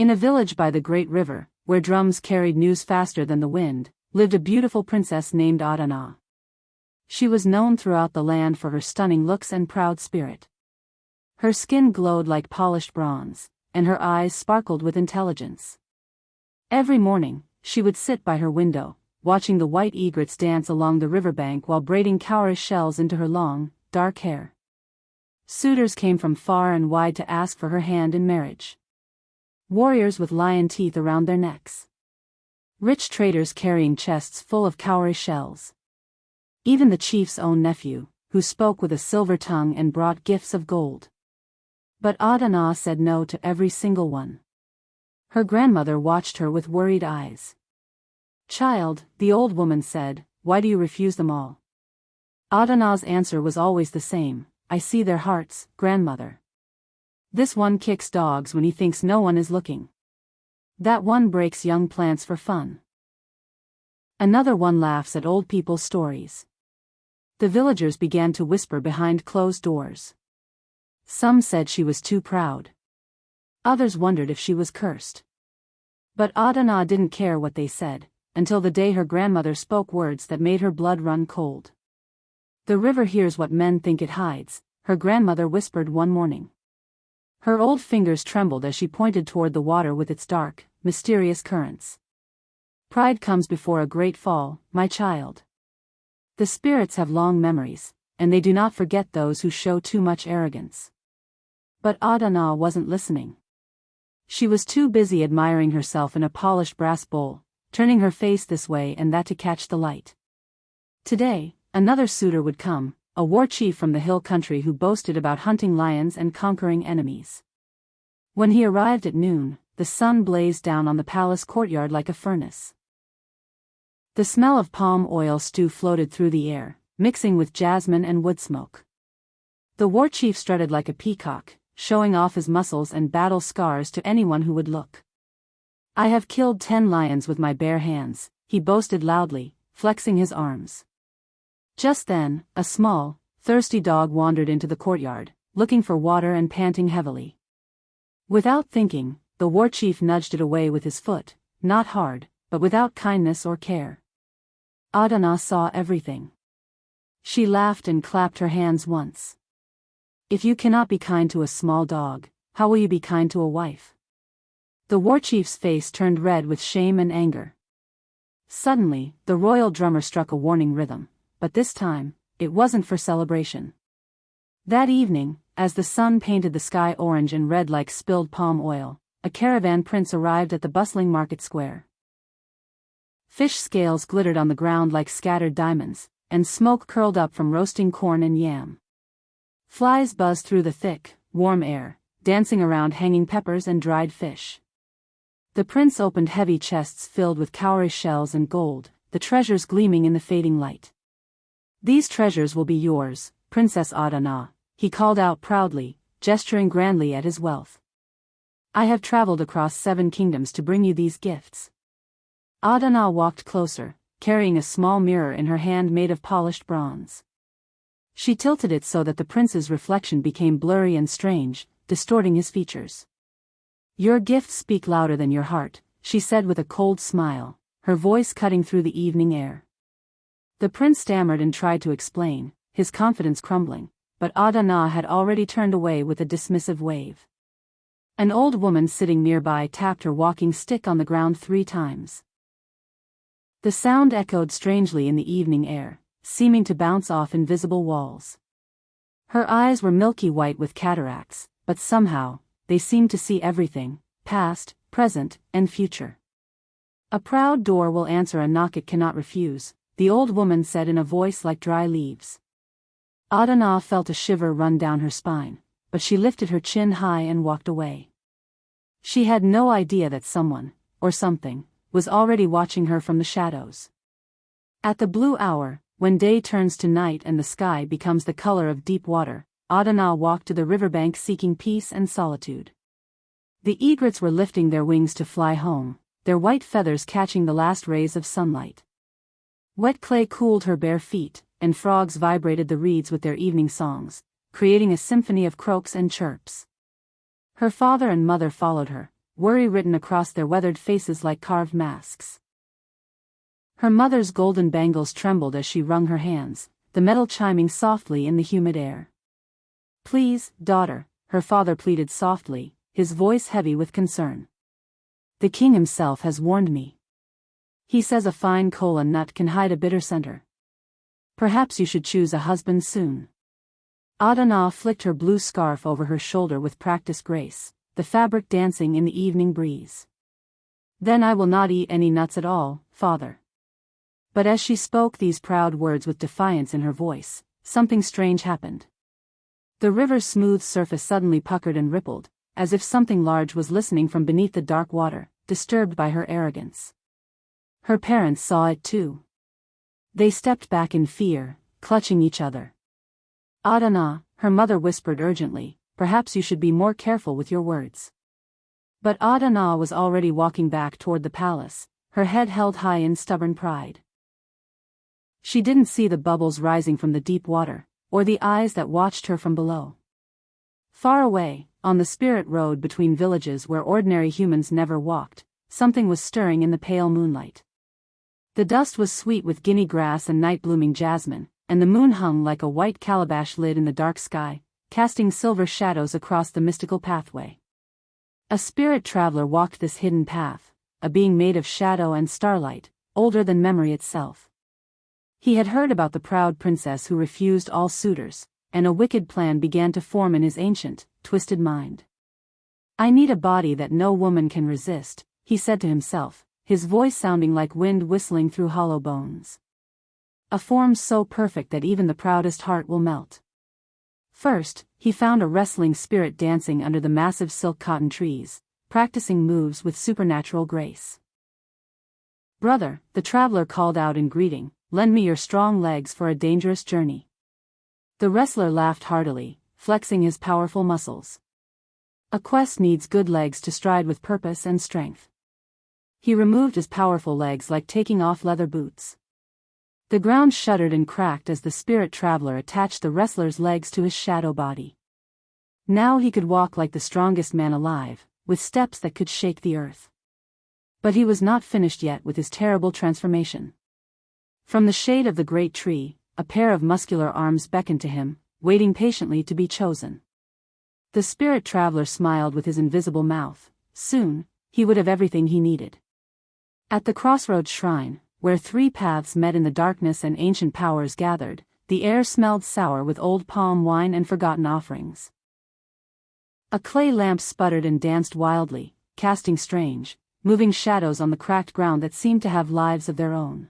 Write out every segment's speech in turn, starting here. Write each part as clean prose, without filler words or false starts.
In a village by the great river, where drums carried news faster than the wind, lived a beautiful princess named Adana. She was known throughout the land for her stunning looks and proud spirit. Her skin glowed like polished bronze, and her eyes sparkled with intelligence. Every morning, she would sit by her window, watching the white egrets dance along the riverbank while braiding cowrie shells into her long, dark hair. Suitors came from far and wide to ask for her hand in marriage. Warriors with lion teeth around their necks. Rich traders carrying chests full of cowrie shells. Even the chief's own nephew, who spoke with a silver tongue and brought gifts of gold. But Adana said no to every single one. Her grandmother watched her with worried eyes. "Child," the old woman said, "why do you refuse them all?" Adana's answer was always the same: "I see their hearts, grandmother. This one kicks dogs when he thinks no one is looking. That one breaks young plants for fun. Another one laughs at old people's stories." The villagers began to whisper behind closed doors. Some said she was too proud. Others wondered if she was cursed. But Adana didn't care what they said, until the day her grandmother spoke words that made her blood run cold. "The river hears what men think it hides," her grandmother whispered one morning. Her old fingers trembled as she pointed toward the water with its dark, mysterious currents. "Pride comes before a great fall, my child. The spirits have long memories, and they do not forget those who show too much arrogance." But Adana wasn't listening. She was too busy admiring herself in a polished brass bowl, turning her face this way and that to catch the light. Today, another suitor would come, a war chief from the hill country who boasted about hunting lions and conquering enemies. When he arrived at noon, the sun blazed down on the palace courtyard like a furnace. The smell of palm oil stew floated through the air, mixing with jasmine and wood smoke. The war chief strutted like a peacock, showing off his muscles and battle scars to anyone who would look. "I have killed 10 lions with my bare hands," he boasted loudly, flexing his arms. Just then, a small, thirsty dog wandered into the courtyard, looking for water and panting heavily. Without thinking, the war chief nudged it away with his foot, not hard, but without kindness or care. Adana saw everything. She laughed and clapped her hands once. "If you cannot be kind to a small dog, how will you be kind to a wife?" The war chief's face turned red with shame and anger. Suddenly, the royal drummer struck a warning rhythm, but this time, it wasn't for celebration. That evening, as the sun painted the sky orange and red like spilled palm oil, a caravan prince arrived at the bustling market square. Fish scales glittered on the ground like scattered diamonds, and smoke curled up from roasting corn and yam. Flies buzzed through the thick, warm air, dancing around hanging peppers and dried fish. The prince opened heavy chests filled with cowrie shells and gold, the treasures gleaming in the fading light. "These treasures will be yours, Princess Adana," he called out proudly, gesturing grandly at his wealth. "I have traveled across 7 kingdoms to bring you these gifts." Adana walked closer, carrying a small mirror in her hand made of polished bronze. She tilted it so that the prince's reflection became blurry and strange, distorting his features. "Your gifts speak louder than your heart," she said with a cold smile, her voice cutting through the evening air. The prince stammered and tried to explain, his confidence crumbling, but Adana had already turned away with a dismissive wave. An old woman sitting nearby tapped her walking stick on the ground 3 times. The sound echoed strangely in the evening air, seeming to bounce off invisible walls. Her eyes were milky white with cataracts, but somehow, they seemed to see everything, past, present, and future. "A proud door will answer a knock it cannot refuse," the old woman said in a voice like dry leaves. Adana felt a shiver run down her spine, but she lifted her chin high and walked away. She had no idea that someone, or something, was already watching her from the shadows. At the blue hour, when day turns to night and the sky becomes the color of deep water, Adana walked to the riverbank seeking peace and solitude. The egrets were lifting their wings to fly home, their white feathers catching the last rays of sunlight. Wet clay cooled her bare feet, and frogs vibrated the reeds with their evening songs, creating a symphony of croaks and chirps. Her father and mother followed her, worry written across their weathered faces like carved masks. Her mother's golden bangles trembled as she wrung her hands, the metal chiming softly in the humid air. "Please, daughter," her father pleaded softly, his voice heavy with concern. "The king himself has warned me. He says a fine kola nut can hide a bitter center. Perhaps you should choose a husband soon." Adana flicked her blue scarf over her shoulder with practiced grace, the fabric dancing in the evening breeze. "Then I will not eat any nuts at all, father." But as she spoke these proud words with defiance in her voice, something strange happened. The river's smooth surface suddenly puckered and rippled, as if something large was listening from beneath the dark water, disturbed by her arrogance. Her parents saw it too. They stepped back in fear, clutching each other. "Adana," her mother whispered urgently, "perhaps you should be more careful with your words." But Adana was already walking back toward the palace, her head held high in stubborn pride. She didn't see the bubbles rising from the deep water, or the eyes that watched her from below. Far away, on the spirit road between villages where ordinary humans never walked, something was stirring in the pale moonlight. The dust was sweet with guinea grass and night-blooming jasmine, and the moon hung like a white calabash lid in the dark sky, casting silver shadows across the mystical pathway. A spirit traveler walked this hidden path, a being made of shadow and starlight, older than memory itself. He had heard about the proud princess who refused all suitors, and a wicked plan began to form in his ancient, twisted mind. "I need a body that no woman can resist," he said to himself, his voice sounding like wind whistling through hollow bones. "A form so perfect that even the proudest heart will melt." First, he found a wrestling spirit dancing under the massive silk cotton trees, practicing moves with supernatural grace. "Brother," the traveler called out in greeting, "lend me your strong legs for a dangerous journey." The wrestler laughed heartily, flexing his powerful muscles. "A quest needs good legs to stride with purpose and strength." He removed his powerful legs like taking off leather boots. The ground shuddered and cracked as the spirit traveler attached the wrestler's legs to his shadow body. Now he could walk like the strongest man alive, with steps that could shake the earth. But he was not finished yet with his terrible transformation. From the shade of the great tree, a pair of muscular arms beckoned to him, waiting patiently to be chosen. The spirit traveler smiled with his invisible mouth. Soon, he would have everything he needed. At the crossroads shrine, where three paths met in the darkness and ancient powers gathered, the air smelled sour with old palm wine and forgotten offerings. A clay lamp sputtered and danced wildly, casting strange, moving shadows on the cracked ground that seemed to have lives of their own.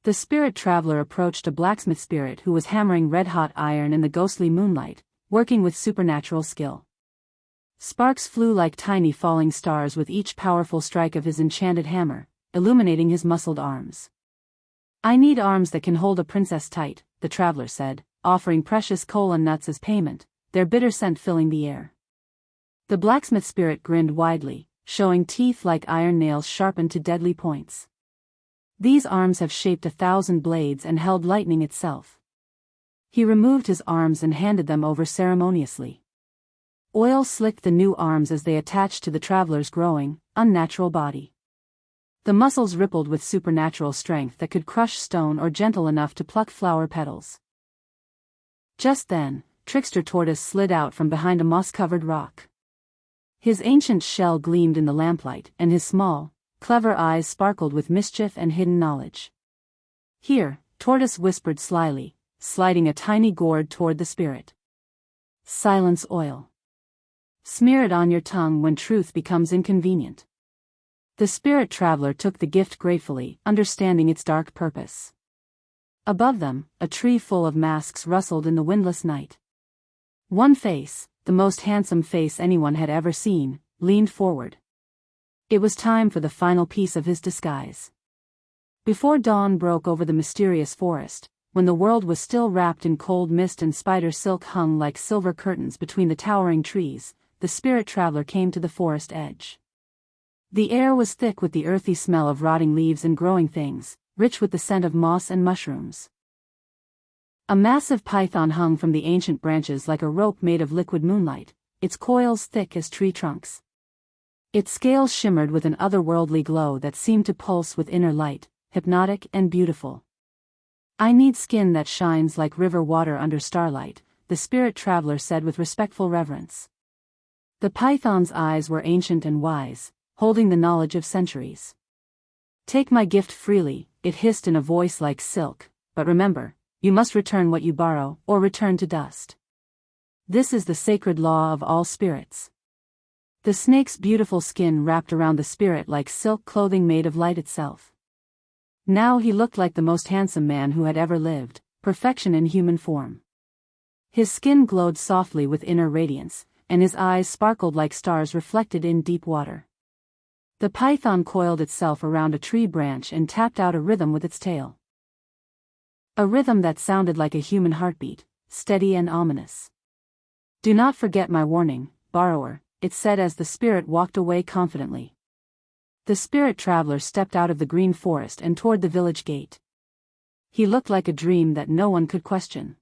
The spirit traveler approached a blacksmith spirit who was hammering red-hot iron in the ghostly moonlight, working with supernatural skill. Sparks flew like tiny falling stars with each powerful strike of his enchanted hammer, illuminating his muscled arms. "I need arms that can hold a princess tight," the traveler said, offering precious kola nuts as payment, their bitter scent filling the air. The blacksmith spirit grinned widely, showing teeth like iron nails sharpened to deadly points. "These arms have shaped 1,000 blades and held lightning itself." He removed his arms and handed them over ceremoniously. Oil slicked the new arms as they attached to the traveler's growing, unnatural body. The muscles rippled with supernatural strength that could crush stone or gentle enough to pluck flower petals. Just then, Trickster Tortoise slid out from behind a moss-covered rock. His ancient shell gleamed in the lamplight, and his small, clever eyes sparkled with mischief and hidden knowledge. "Here," Tortoise whispered slyly, sliding a tiny gourd toward the spirit. "Silence oil. Smear it on your tongue when truth becomes inconvenient." The spirit traveler took the gift gratefully, understanding its dark purpose. Above them, a tree full of masks rustled in the windless night. One face, the most handsome face anyone had ever seen, leaned forward. It was time for the final piece of his disguise. Before dawn broke over the mysterious forest, when the world was still wrapped in cold mist and spider silk hung like silver curtains between the towering trees, the spirit traveler came to the forest edge. The air was thick with the earthy smell of rotting leaves and growing things, rich with the scent of moss and mushrooms. A massive python hung from the ancient branches like a rope made of liquid moonlight, its coils thick as tree trunks. Its scales shimmered with an otherworldly glow that seemed to pulse with inner light, hypnotic and beautiful. "I need skin that shines like river water under starlight," the spirit traveler said with respectful reverence. The python's eyes were ancient and wise, holding the knowledge of centuries. "Take my gift freely," it hissed in a voice like silk, "but remember, you must return what you borrow, or return to dust. This is the sacred law of all spirits." The snake's beautiful skin wrapped around the spirit like silk clothing made of light itself. Now he looked like the most handsome man who had ever lived, perfection in human form. His skin glowed softly with inner radiance, and his eyes sparkled like stars reflected in deep water. The python coiled itself around a tree branch and tapped out a rhythm with its tail. A rhythm that sounded like a human heartbeat, steady and ominous. "Do not forget my warning, borrower," it said as the spirit walked away confidently. The spirit traveler stepped out of the green forest and toward the village gate. He looked like a dream that no one could question.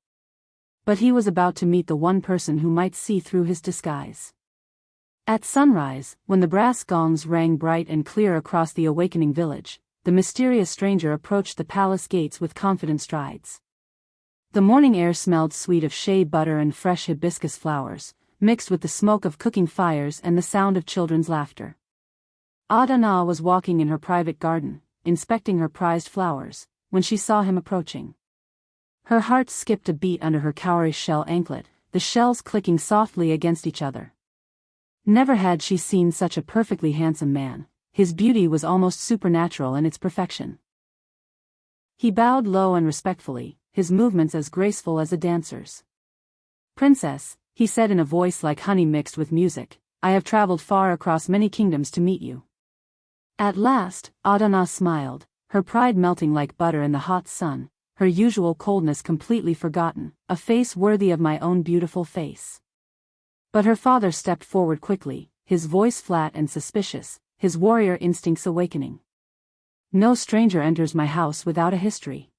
But he was about to meet the one person who might see through his disguise. At sunrise, when the brass gongs rang bright and clear across the awakening village, the mysterious stranger approached the palace gates with confident strides. The morning air smelled sweet of shea butter and fresh hibiscus flowers, mixed with the smoke of cooking fires and the sound of children's laughter. Adana was walking in her private garden, inspecting her prized flowers, when she saw him approaching. Her heart skipped a beat under her cowrie shell anklet, the shells clicking softly against each other. Never had she seen such a perfectly handsome man. His beauty was almost supernatural in its perfection. He bowed low and respectfully, his movements as graceful as a dancer's. "Princess," he said in a voice like honey mixed with music, "I have traveled far across many kingdoms to meet you." At last, Adana smiled, her pride melting like butter in the hot sun, her usual coldness completely forgotten, a face worthy of my own beautiful face. But her father stepped forward quickly, his voice flat and suspicious, his warrior instincts awakening. "No stranger enters my house without a history.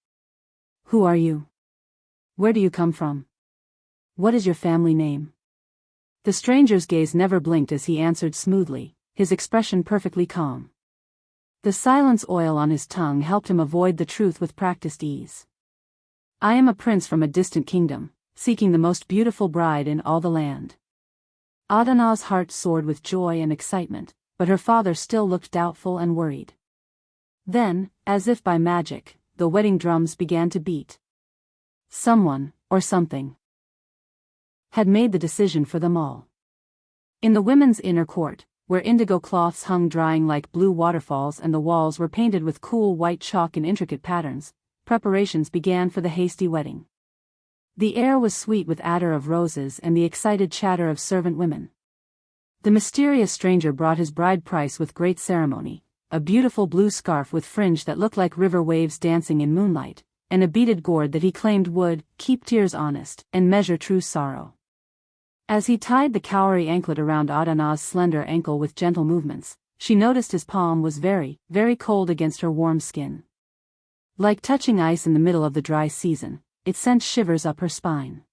Who are you? Where do you come from? What is your family name?" The stranger's gaze never blinked as he answered smoothly, his expression perfectly calm. The silence oil on his tongue helped him avoid the truth with practiced ease. "I am a prince from a distant kingdom, seeking the most beautiful bride in all the land." Adana's heart soared with joy and excitement, but her father still looked doubtful and worried. Then, as if by magic, the wedding drums began to beat. Someone, or something, had made the decision for them all. In the women's inner court, where indigo cloths hung drying like blue waterfalls and the walls were painted with cool white chalk in intricate patterns, preparations began for the hasty wedding. The air was sweet with attar of roses and the excited chatter of servant women. The mysterious stranger brought his bride price with great ceremony, a beautiful blue scarf with fringe that looked like river waves dancing in moonlight, and a beaded gourd that he claimed would keep tears honest and measure true sorrow. As he tied the cowrie anklet around Adana's slender ankle with gentle movements, she noticed his palm was very, very cold against her warm skin. Like touching ice in the middle of the dry season, it sent shivers up her spine.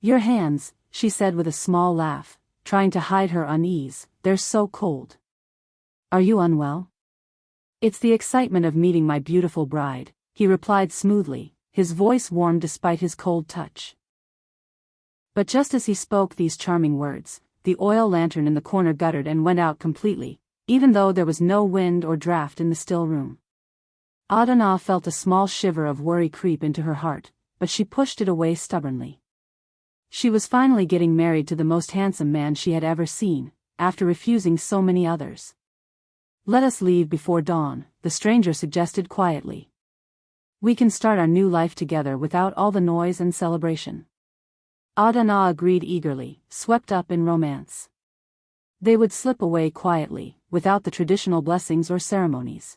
"Your hands," she said with a small laugh, trying to hide her unease, "they're so cold. Are you unwell?" "It's the excitement of meeting my beautiful bride," he replied smoothly, his voice warm despite his cold touch. But just as he spoke these charming words, the oil lantern in the corner guttered and went out completely, even though there was no wind or draft in the still room. Adana felt a small shiver of worry creep into her heart, but she pushed it away stubbornly. She was finally getting married to the most handsome man she had ever seen, after refusing so many others. "Let us leave before dawn," the stranger suggested quietly. "We can start our new life together without all the noise and celebration." Adana agreed eagerly, swept up in romance. They would slip away quietly, without the traditional blessings or ceremonies.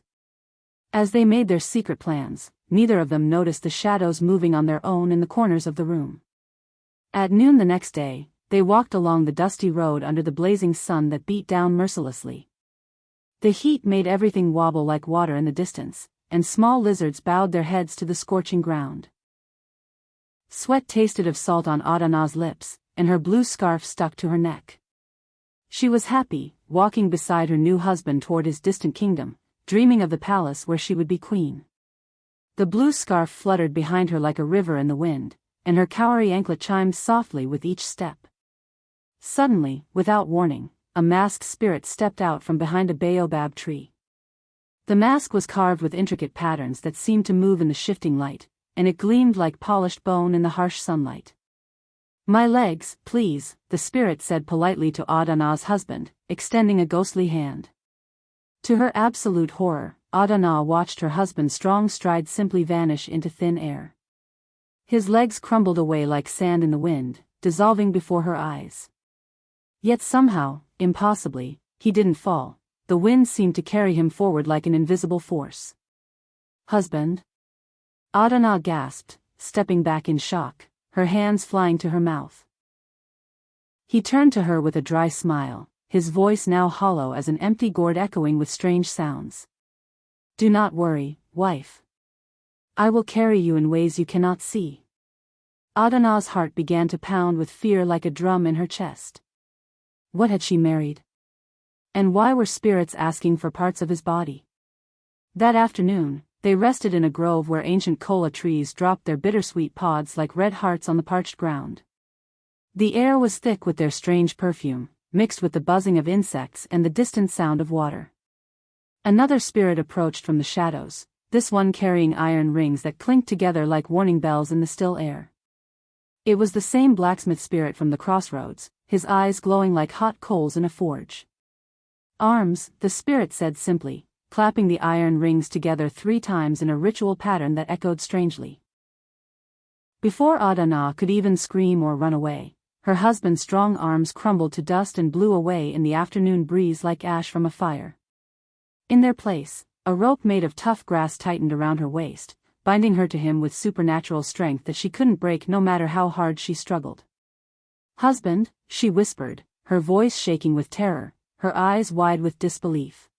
As they made their secret plans, neither of them noticed the shadows moving on their own in the corners of the room. At noon the next day, they walked along the dusty road under the blazing sun that beat down mercilessly. The heat made everything wobble like water in the distance, and small lizards bowed their heads to the scorching ground. Sweat tasted of salt on Adana's lips, and her blue scarf stuck to her neck. She was happy, walking beside her new husband toward his distant kingdom, dreaming of the palace where she would be queen. The blue scarf fluttered behind her like a river in the wind, and her cowrie anklet chimed softly with each step. Suddenly, without warning, a masked spirit stepped out from behind a baobab tree. The mask was carved with intricate patterns that seemed to move in the shifting light, and it gleamed like polished bone in the harsh sunlight. "My legs, please," the spirit said politely to Adana's husband, extending a ghostly hand. To her absolute horror, Adana watched her husband's strong stride simply vanish into thin air. His legs crumbled away like sand in the wind, dissolving before her eyes. Yet somehow, impossibly, he didn't fall. The wind seemed to carry him forward like an invisible force. "Husband?" Adana gasped, stepping back in shock, her hands flying to her mouth. He turned to her with a dry smile, his voice now hollow as an empty gourd echoing with strange sounds. "Do not worry, wife. I will carry you in ways you cannot see." Adana's heart began to pound with fear like a drum in her chest. What had she married? And why were spirits asking for parts of his body? That afternoon, they rested in a grove where ancient kola trees dropped their bittersweet pods like red hearts on the parched ground. The air was thick with their strange perfume, mixed with the buzzing of insects and the distant sound of water. Another spirit approached from the shadows, this one carrying iron rings that clinked together like warning bells in the still air. It was the same blacksmith spirit from the crossroads, his eyes glowing like hot coals in a forge. "Arms," the spirit said simply, clapping the iron rings together 3 times in a ritual pattern that echoed strangely. Before Adana could even scream or run away, her husband's strong arms crumbled to dust and blew away in the afternoon breeze like ash from a fire. In their place, a rope made of tough grass tightened around her waist, binding her to him with supernatural strength that she couldn't break no matter how hard she struggled. "Husband," she whispered, her voice shaking with terror, her eyes wide with disbelief.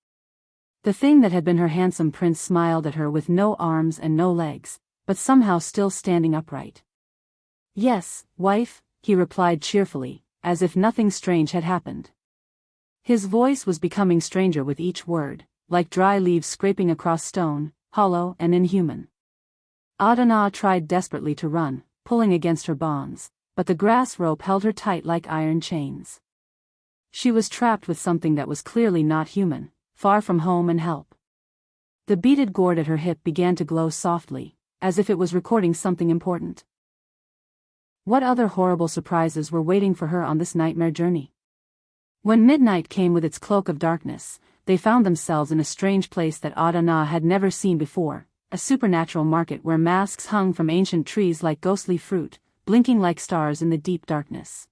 The thing that had been her handsome prince smiled at her with no arms and no legs, but somehow still standing upright. "Yes, wife," he replied cheerfully, as if nothing strange had happened. His voice was becoming stranger with each word, like dry leaves scraping across stone, hollow and inhuman. Adana tried desperately to run, pulling against her bonds, but the grass rope held her tight like iron chains. She was trapped with something that was clearly not human, far from home and help. The beaded gourd at her hip began to glow softly, as if it was recording something important. What other horrible surprises were waiting for her on this nightmare journey? When midnight came with its cloak of darkness, they found themselves in a strange place that Adana had never seen before, a supernatural market where masks hung from ancient trees like ghostly fruit, blinking like stars in the deep darkness.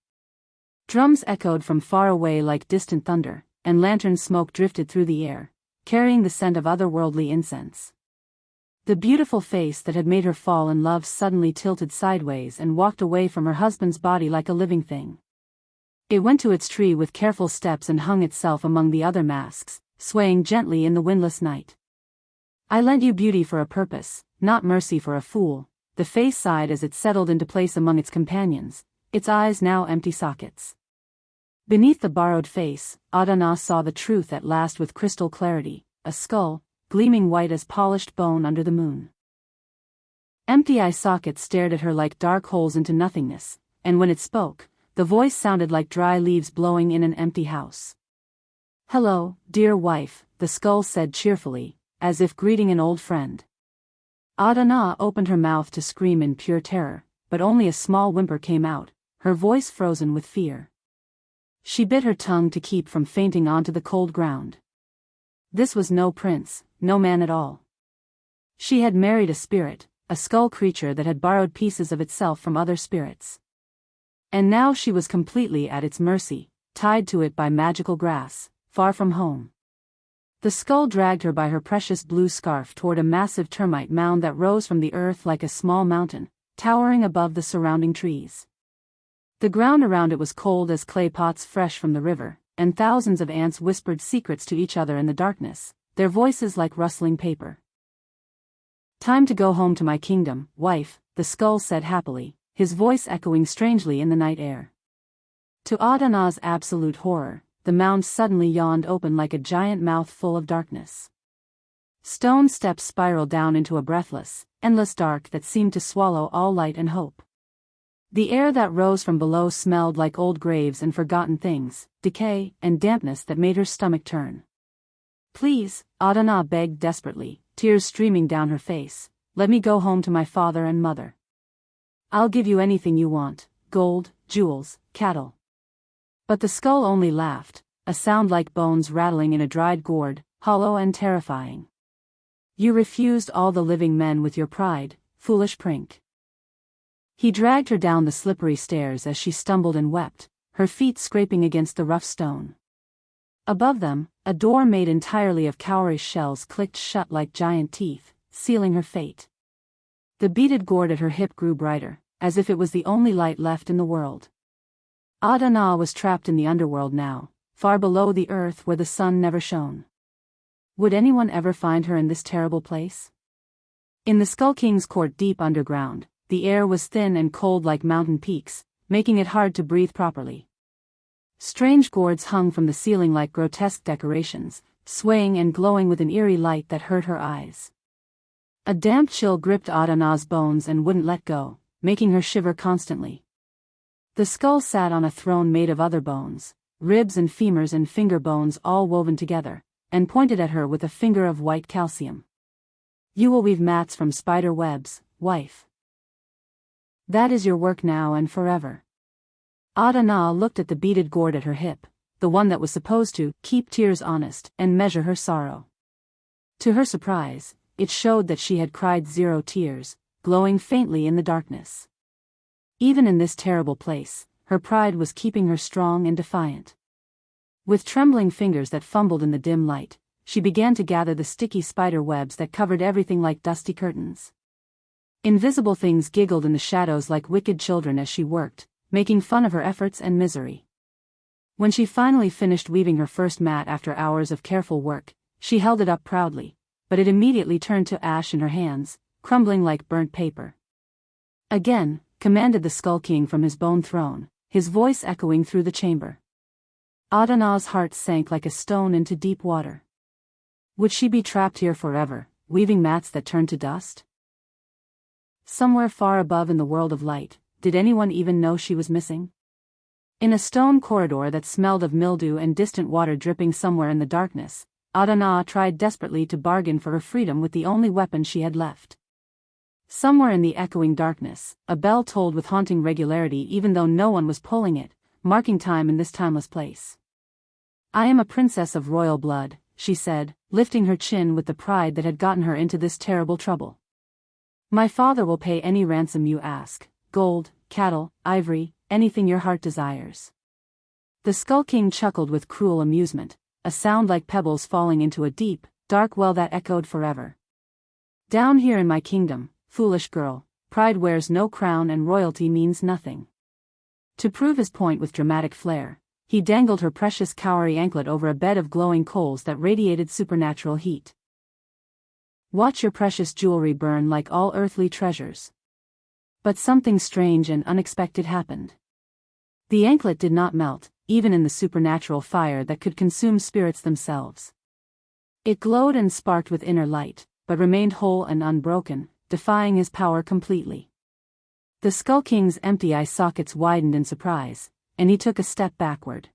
Drums echoed from far away like distant thunder, and lantern smoke drifted through the air, carrying the scent of otherworldly incense. The beautiful face that had made her fall in love suddenly tilted sideways and walked away from her husband's body like a living thing. It went to its tree with careful steps and hung itself among the other masks, swaying gently in the windless night. "I lent you beauty for a purpose, not mercy for a fool," the face sighed as it settled into place among its companions, its eyes now empty sockets. Beneath the borrowed face, Adana saw the truth at last with crystal clarity, a skull, gleaming white as polished bone under the moon. Empty eye sockets stared at her like dark holes into nothingness, and when it spoke, the voice sounded like dry leaves blowing in an empty house. "Hello, dear wife," the skull said cheerfully, as if greeting an old friend. Adana opened her mouth to scream in pure terror, but only a small whimper came out, her voice frozen with fear. She bit her tongue to keep from fainting onto the cold ground. This was no prince, no man at all. She had married a spirit, a skull creature that had borrowed pieces of itself from other spirits. And now she was completely at its mercy, tied to it by magical grass, far from home. The skull dragged her by her precious blue scarf toward a massive termite mound that rose from the earth like a small mountain, towering above the surrounding trees. The ground around it was cold as clay pots fresh from the river, and thousands of ants whispered secrets to each other in the darkness, their voices like rustling paper. "Time to go home to my kingdom, wife," the skull said happily, his voice echoing strangely in the night air. To Adana's absolute horror, the mound suddenly yawned open like a giant mouth full of darkness. Stone steps spiraled down into a breathless, endless dark that seemed to swallow all light and hope. The air that rose from below smelled like old graves and forgotten things, decay, and dampness that made her stomach turn. "Please," Adana begged desperately, tears streaming down her face, "let me go home to my father and mother. I'll give you anything you want, gold, jewels, cattle." But the skull only laughed, a sound like bones rattling in a dried gourd, hollow and terrifying. "You refused all the living men with your pride, foolish prink." He dragged her down the slippery stairs as she stumbled and wept, her feet scraping against the rough stone. Above them, a door made entirely of cowrie shells clicked shut like giant teeth, sealing her fate. The beaded gourd at her hip grew brighter, as if it was the only light left in the world. Adana was trapped in the underworld now, far below the earth where the sun never shone. Would anyone ever find her in this terrible place? In the Skull King's court deep underground, the air was thin and cold like mountain peaks, making it hard to breathe properly. Strange gourds hung from the ceiling like grotesque decorations, swaying and glowing with an eerie light that hurt her eyes. A damp chill gripped Adana's bones and wouldn't let go, making her shiver constantly. The skull sat on a throne made of other bones, ribs and femurs and finger bones all woven together, and pointed at her with a finger of white calcium. "You will weave mats from spider webs, wife. That is your work now and forever." Adana looked at the beaded gourd at her hip, the one that was supposed to keep tears honest and measure her sorrow. To her surprise, it showed that she had cried 0 tears, glowing faintly in the darkness. Even in this terrible place, her pride was keeping her strong and defiant. With trembling fingers that fumbled in the dim light, she began to gather the sticky spider webs that covered everything like dusty curtains. Invisible things giggled in the shadows like wicked children as she worked, making fun of her efforts and misery. When she finally finished weaving her first mat after hours of careful work, she held it up proudly, but it immediately turned to ash in her hands, crumbling like burnt paper. "Again," commanded the Skull King from his bone throne, his voice echoing through the chamber. Adana's heart sank like a stone into deep water. Would she be trapped here forever, weaving mats that turned to dust? Somewhere far above in the world of light, did anyone even know she was missing? In a stone corridor that smelled of mildew and distant water dripping somewhere in the darkness, Adana tried desperately to bargain for her freedom with the only weapon she had left. Somewhere in the echoing darkness, a bell tolled with haunting regularity even though no one was pulling it, marking time in this timeless place. "I am a princess of royal blood," she said, lifting her chin with the pride that had gotten her into this terrible trouble. "My father will pay any ransom you ask, gold, cattle, ivory, anything your heart desires." The Skull King chuckled with cruel amusement, a sound like pebbles falling into a deep, dark well that echoed forever. "Down here in my kingdom, foolish girl, pride wears no crown and royalty means nothing." To prove his point with dramatic flair, he dangled her precious cowrie anklet over a bed of glowing coals that radiated supernatural heat. "Watch your precious jewelry burn like all earthly treasures." But something strange and unexpected happened. The anklet did not melt, even in the supernatural fire that could consume spirits themselves. It glowed and sparked with inner light, but remained whole and unbroken, defying his power completely. The Skull King's empty eye sockets widened in surprise, and he took a step backward.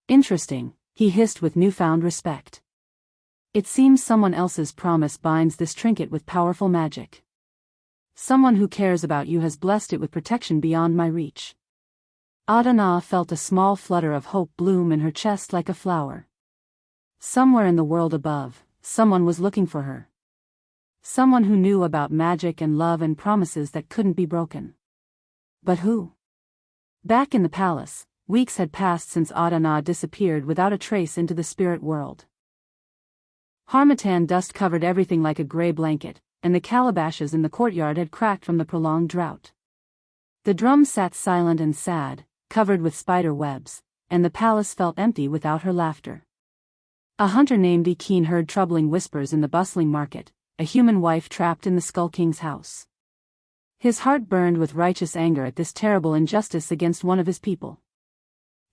"Interesting," he hissed with newfound respect. "It seems someone else's promise binds this trinket with powerful magic. Someone who cares about you has blessed it with protection beyond my reach." Adana felt a small flutter of hope bloom in her chest like a flower. Somewhere in the world above, someone was looking for her. Someone who knew about magic and love and promises that couldn't be broken. But who? Back in the palace, weeks had passed since Adana disappeared without a trace into the spirit world. Harmattan dust covered everything like a gray blanket, and the calabashes in the courtyard had cracked from the prolonged drought. The drum sat silent and sad, covered with spider webs, and the palace felt empty without her laughter. A hunter named Ekin heard troubling whispers in the bustling market, a human wife trapped in the Skull King's house. His heart burned with righteous anger at this terrible injustice against one of his people.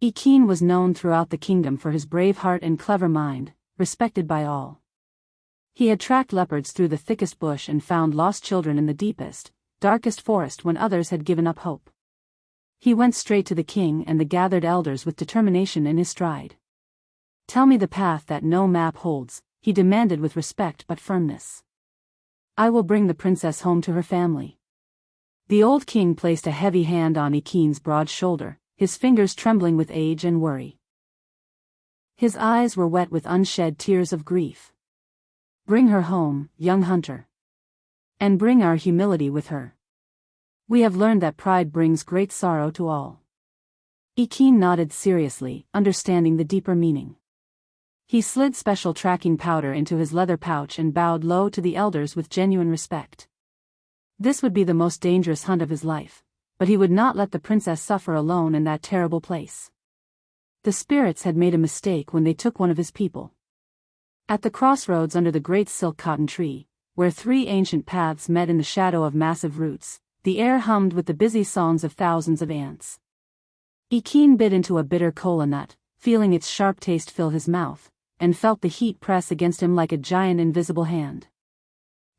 Ikeen was known throughout the kingdom for his brave heart and clever mind, respected by all. He had tracked leopards through the thickest bush and found lost children in the deepest, darkest forest when others had given up hope. He went straight to the king and the gathered elders with determination in his stride. "Tell me the path that no map holds," he demanded with respect but firmness. "I will bring the princess home to her family." The old king placed a heavy hand on Ikeen's broad shoulder, his fingers trembling with age and worry. His eyes were wet with unshed tears of grief. "Bring her home, young hunter. And bring our humility with her. We have learned that pride brings great sorrow to all." Ikeen nodded seriously, understanding the deeper meaning. He slid special tracking powder into his leather pouch and bowed low to the elders with genuine respect. This would be the most dangerous hunt of his life, but he would not let the princess suffer alone in that terrible place. The spirits had made a mistake when they took one of his people. At the crossroads under the great silk cotton tree, where three ancient paths met in the shadow of massive roots, the air hummed with the busy songs of thousands of ants. Ikeen bit into a bitter kola nut, feeling its sharp taste fill his mouth, and felt the heat press against him like a giant invisible hand.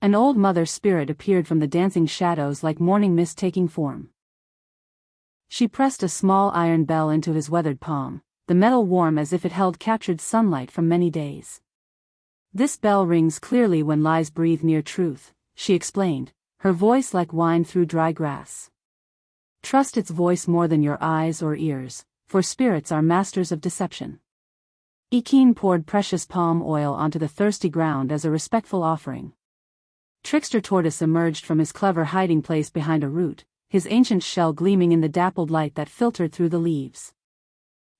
An old mother spirit appeared from the dancing shadows like morning mist taking form. She pressed a small iron bell into his weathered palm, the metal warm as if it held captured sunlight from many days. "This bell rings clearly when lies breathe near truth," she explained, her voice like wine through dry grass. "Trust its voice more than your eyes or ears, for spirits are masters of deception." Ikeen poured precious palm oil onto the thirsty ground as a respectful offering. Trickster Tortoise emerged from his clever hiding place behind a root, his ancient shell gleaming in the dappled light that filtered through the leaves.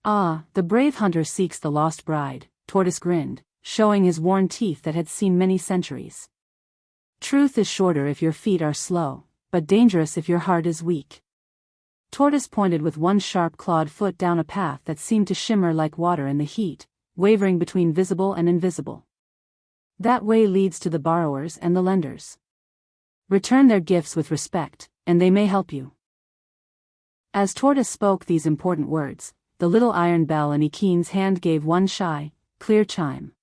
"Ah, the brave hunter seeks the lost bride," Tortoise grinned, showing his worn teeth that had seen many centuries. "Truth is shorter if your feet are slow, but dangerous if your heart is weak." Tortoise pointed with one sharp clawed foot down a path that seemed to shimmer like water in the heat, wavering between visible and invisible. "That way leads to the borrowers and the lenders. Return their gifts with respect, and they may help you." As Tortoise spoke these important words, the little iron bell in Ikeen's hand gave one shy, clear chime.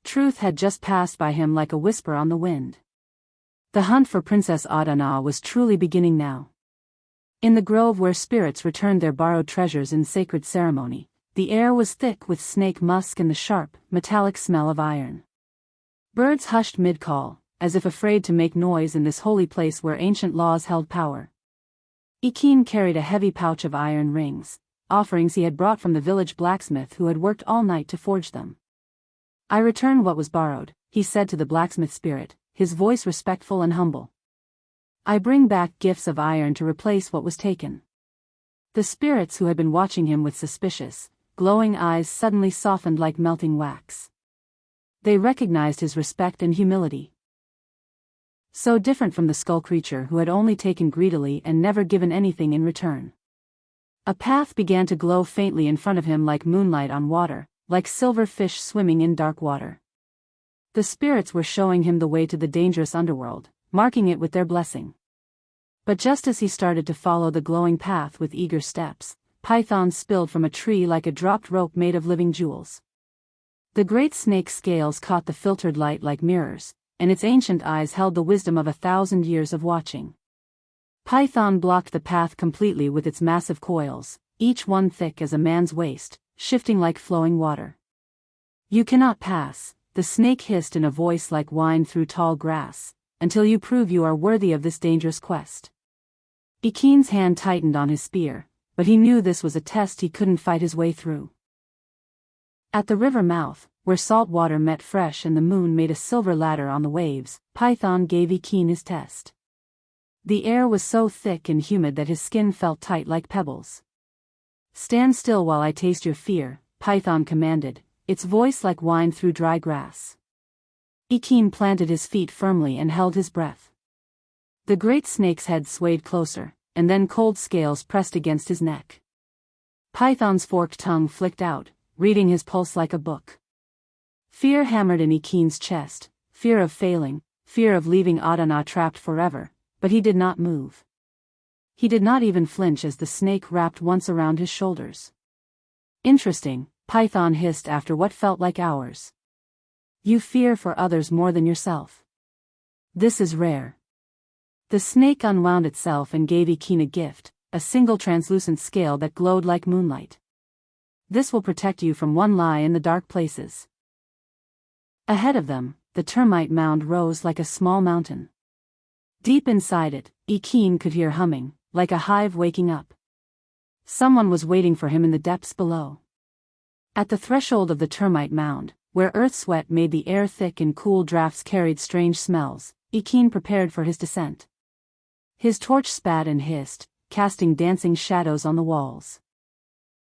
Truth had just passed by him like a whisper on the wind. The hunt for Princess Adana was truly beginning now. In the grove where spirits returned their borrowed treasures in sacred ceremony, the air was thick with snake musk and the sharp, metallic smell of iron. Birds hushed mid-call, as if afraid to make noise in this holy place where ancient laws held power. Ikeen carried a heavy pouch of iron rings, offerings he had brought from the village blacksmith who had worked all night to forge them. "I return what was borrowed," he said to the blacksmith spirit, his voice respectful and humble. "I bring back gifts of iron to replace what was taken." The spirits who had been watching him with suspicious, glowing eyes suddenly softened like melting wax. They recognized his respect and humility. So different from the skull creature who had only taken greedily and never given anything in return. A path began to glow faintly in front of him like moonlight on water, like silver fish swimming in dark water. The spirits were showing him the way to the dangerous underworld, marking it with their blessing. But just as he started to follow the glowing path with eager steps, pythons spilled from a tree like a dropped rope made of living jewels. The great snake's scales caught the filtered light like mirrors, and its ancient eyes held the wisdom of 1,000 years of watching. Python blocked the path completely with its massive coils, each one thick as a man's waist, shifting like flowing water. "You cannot pass," the snake hissed in a voice like wine through tall grass, "until you prove you are worthy of this dangerous quest." Ikeen's hand tightened on his spear, but he knew this was a test he couldn't fight his way through. At the river mouth, where salt water met fresh and the moon made a silver ladder on the waves, Python gave Ikeen his test. The air was so thick and humid that his skin felt tight like pebbles. "Stand still while I taste your fear," Python commanded, its voice like wine through dry grass. Ikeen planted his feet firmly and held his breath. The great snake's head swayed closer, and then cold scales pressed against his neck. Python's forked tongue flicked out, reading his pulse like a book. Fear hammered in Ikeen's chest, fear of failing, fear of leaving Adana trapped forever, but he did not move. He did not even flinch as the snake wrapped once around his shoulders. Interesting, Python hissed after what felt like hours. You fear for others more than yourself. This is rare. The snake unwound itself and gave Ikeen a gift, a single translucent scale that glowed like moonlight. This will protect you from one lie in the dark places. Ahead of them, the termite mound rose like a small mountain. Deep inside it, Ikeen could hear humming, like a hive waking up. Someone was waiting for him in the depths below. At the threshold of the termite mound, where earth sweat made the air thick and cool drafts carried strange smells, Ikeen prepared for his descent. His torch spat and hissed, casting dancing shadows on the walls.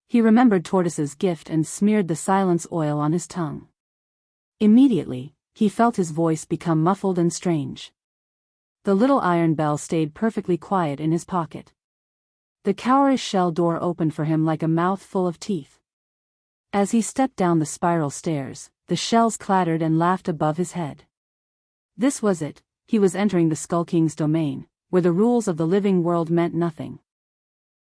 He remembered Tortoise's gift and smeared the silence oil on his tongue. Immediately, he felt his voice become muffled and strange. The little iron bell stayed perfectly quiet in his pocket. The cowrie shell door opened for him like a mouth full of teeth. As he stepped down the spiral stairs, the shells clattered and laughed above his head. This was it, he was entering the Skull King's domain, where the rules of the living world meant nothing.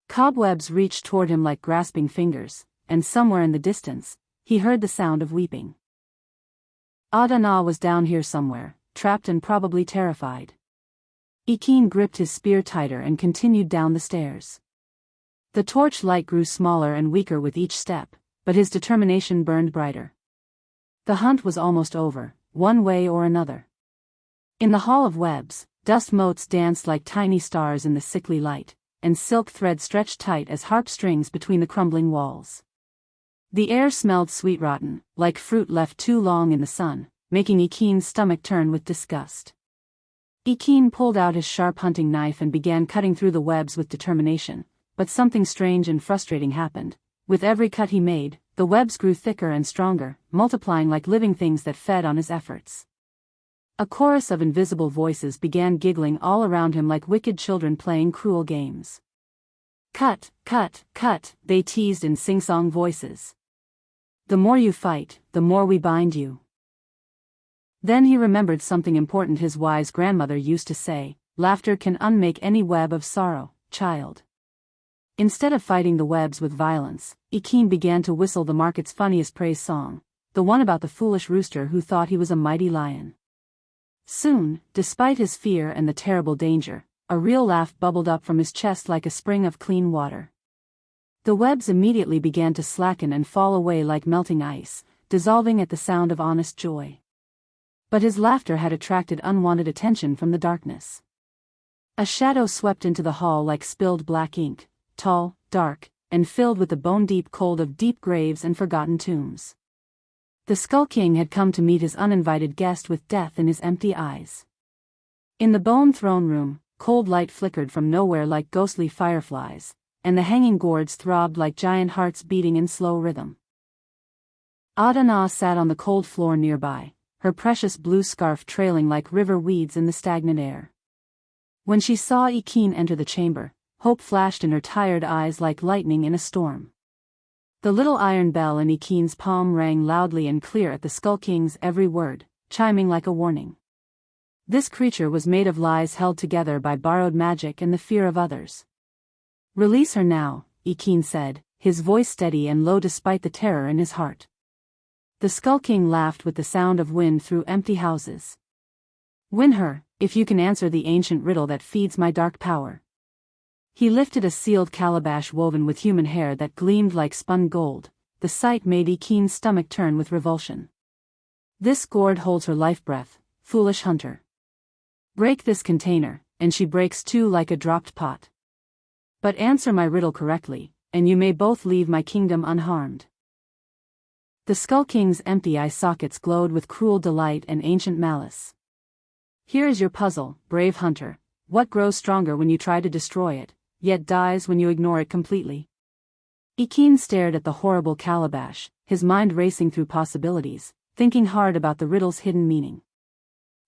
Cobwebs reached toward him like grasping fingers, and somewhere in the distance, he heard the sound of weeping. Adana was down here somewhere, trapped and probably terrified. Ikeen gripped his spear tighter and continued down the stairs. The torch light grew smaller and weaker with each step, but his determination burned brighter. The hunt was almost over, one way or another. In the Hall of Webs, dust motes danced like tiny stars in the sickly light, and silk thread stretched tight as harp strings between the crumbling walls. The air smelled sweet-rotten, like fruit left too long in the sun, making Ikeen's stomach turn with disgust. Ikeen pulled out his sharp hunting knife and began cutting through the webs with determination, but something strange and frustrating happened. With every cut he made, the webs grew thicker and stronger, multiplying like living things that fed on his efforts. A chorus of invisible voices began giggling all around him like wicked children playing cruel games. Cut, cut, cut, they teased in sing-song voices. The more you fight, the more we bind you. Then he remembered something important his wise grandmother used to say: laughter can unmake any web of sorrow, child. Instead of fighting the webs with violence, Ikeen began to whistle the market's funniest praise song, the one about the foolish rooster who thought he was a mighty lion. Soon, despite his fear and the terrible danger, a real laugh bubbled up from his chest like a spring of clean water. The webs immediately began to slacken and fall away like melting ice, dissolving at the sound of honest joy. But his laughter had attracted unwanted attention from the darkness. A shadow swept into the hall like spilled black ink, tall, dark, and filled with the bone-deep cold of deep graves and forgotten tombs. The Skull King had come to meet his uninvited guest with death in his empty eyes. In the bone throne room, cold light flickered from nowhere like ghostly fireflies, and the hanging gourds throbbed like giant hearts beating in slow rhythm. Adana sat on the cold floor nearby, her precious blue scarf trailing like river weeds in the stagnant air. When she saw Ikeen enter the chamber, hope flashed in her tired eyes like lightning in a storm. The little iron bell in Ikeen's palm rang loudly and clear at the Skull King's every word, chiming like a warning. This creature was made of lies held together by borrowed magic and the fear of others. Release her now, Ikeen said, his voice steady and low despite the terror in his heart. The Skull King laughed with the sound of wind through empty houses. Win her, if you can answer the ancient riddle that feeds my dark power. He lifted a sealed calabash woven with human hair that gleamed like spun gold. The sight made Ikeen's stomach turn with revulsion. This gourd holds her life breath, foolish hunter. Break this container, and she breaks too like a dropped pot. But answer my riddle correctly, and you may both leave my kingdom unharmed. The Skull King's empty eye sockets glowed with cruel delight and ancient malice. Here is your puzzle, brave hunter. What grows stronger when you try to destroy it, yet dies when you ignore it completely? Ikeen stared at the horrible calabash, his mind racing through possibilities, thinking hard about the riddle's hidden meaning.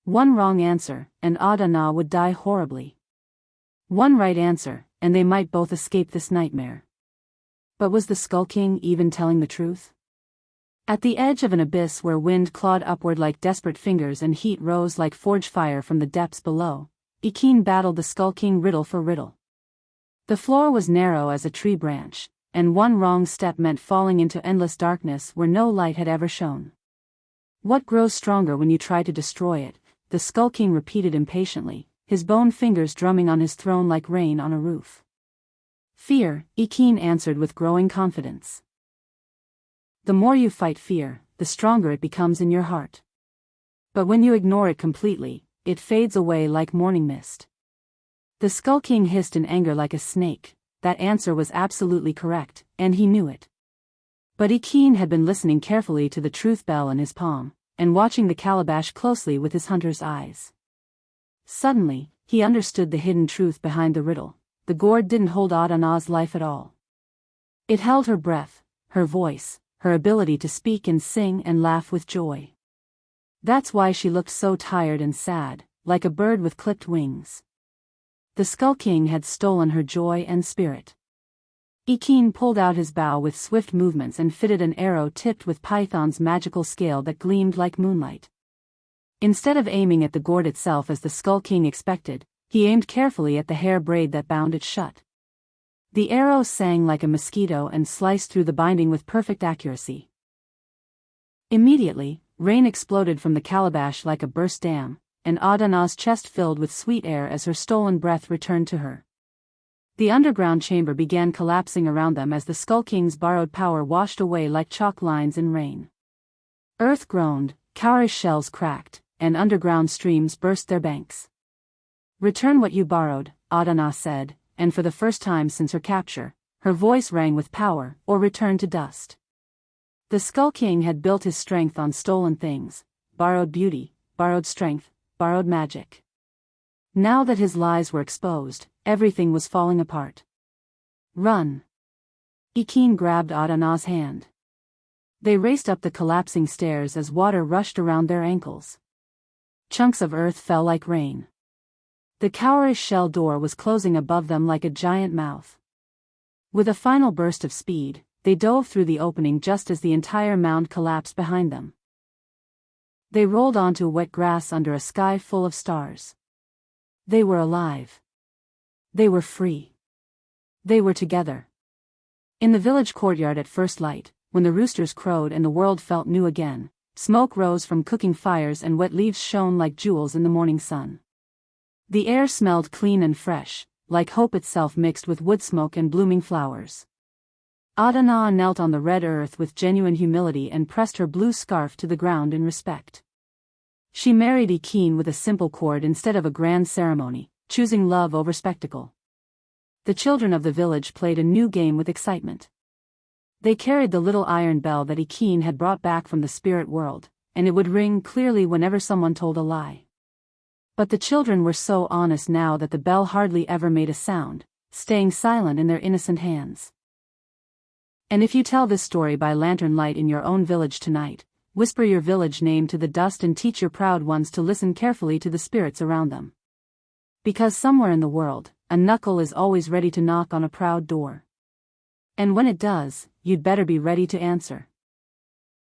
One wrong answer, and Adana would die horribly. One right answer, and they might both escape this nightmare. But was the Skull King even telling the truth? At the edge of an abyss where wind clawed upward like desperate fingers and heat rose like forge fire from the depths below, Ikeen battled the Skull King riddle for riddle. The floor was narrow as a tree branch, and one wrong step meant falling into endless darkness where no light had ever shone. What grows stronger when you try to destroy it? The Skull King repeated impatiently, his bone fingers drumming on his throne like rain on a roof. Fear, Ikeen answered with growing confidence. The more you fight fear, the stronger it becomes in your heart. But when you ignore it completely, it fades away like morning mist. The Skull King hissed in anger like a snake. That answer was absolutely correct, and he knew it. But Ikeen had been listening carefully to the truth bell in his palm, and watching the calabash closely with his hunter's eyes. Suddenly, he understood the hidden truth behind the riddle. The gourd didn't hold Adana's life at all. It held her breath, her voice, her ability to speak and sing and laugh with joy. That's why she looked so tired and sad, like a bird with clipped wings. The Skull King had stolen her joy and spirit. Ikeen pulled out his bow with swift movements and fitted an arrow tipped with Python's magical scale that gleamed like moonlight. Instead of aiming at the gourd itself as the Skull King expected, he aimed carefully at the hair braid that bound it shut. The arrow sang like a mosquito and sliced through the binding with perfect accuracy. Immediately, rain exploded from the calabash like a burst dam, and Adana's chest filled with sweet air as her stolen breath returned to her. The underground chamber began collapsing around them as the Skull King's borrowed power washed away like chalk lines in rain. Earth groaned, cowrie shells cracked, and underground streams burst their banks. "Return what you borrowed," Adana said, and for the first time since her capture, her voice rang with power, "or return to dust." The Skull King had built his strength on stolen things, borrowed beauty, borrowed strength, borrowed magic. Now that his lies were exposed, everything was falling apart. "Run!" Ikeen grabbed Adana's hand. They raced up the collapsing stairs as water rushed around their ankles. Chunks of earth fell like rain. The cowrie shell door was closing above them like a giant mouth. With a final burst of speed, they dove through the opening just as the entire mound collapsed behind them. They rolled onto wet grass under a sky full of stars. They were alive. They were free. They were together. In the village courtyard at first light, when the roosters crowed and the world felt new again, smoke rose from cooking fires and wet leaves shone like jewels in the morning sun. The air smelled clean and fresh, like hope itself mixed with wood smoke and blooming flowers. Adana knelt on the red earth with genuine humility and pressed her blue scarf to the ground in respect. She married Ikeen with a simple cord instead of a grand ceremony, choosing love over spectacle. The children of the village played a new game with excitement. They carried the little iron bell that Ikeen had brought back from the spirit world, and it would ring clearly whenever someone told a lie. But the children were so honest now that the bell hardly ever made a sound, staying silent in their innocent hands. And if you tell this story by lantern light in your own village tonight, whisper your village name to the dust and teach your proud ones to listen carefully to the spirits around them. Because somewhere in the world, a knuckle is always ready to knock on a proud door. And when it does, you'd better be ready to answer.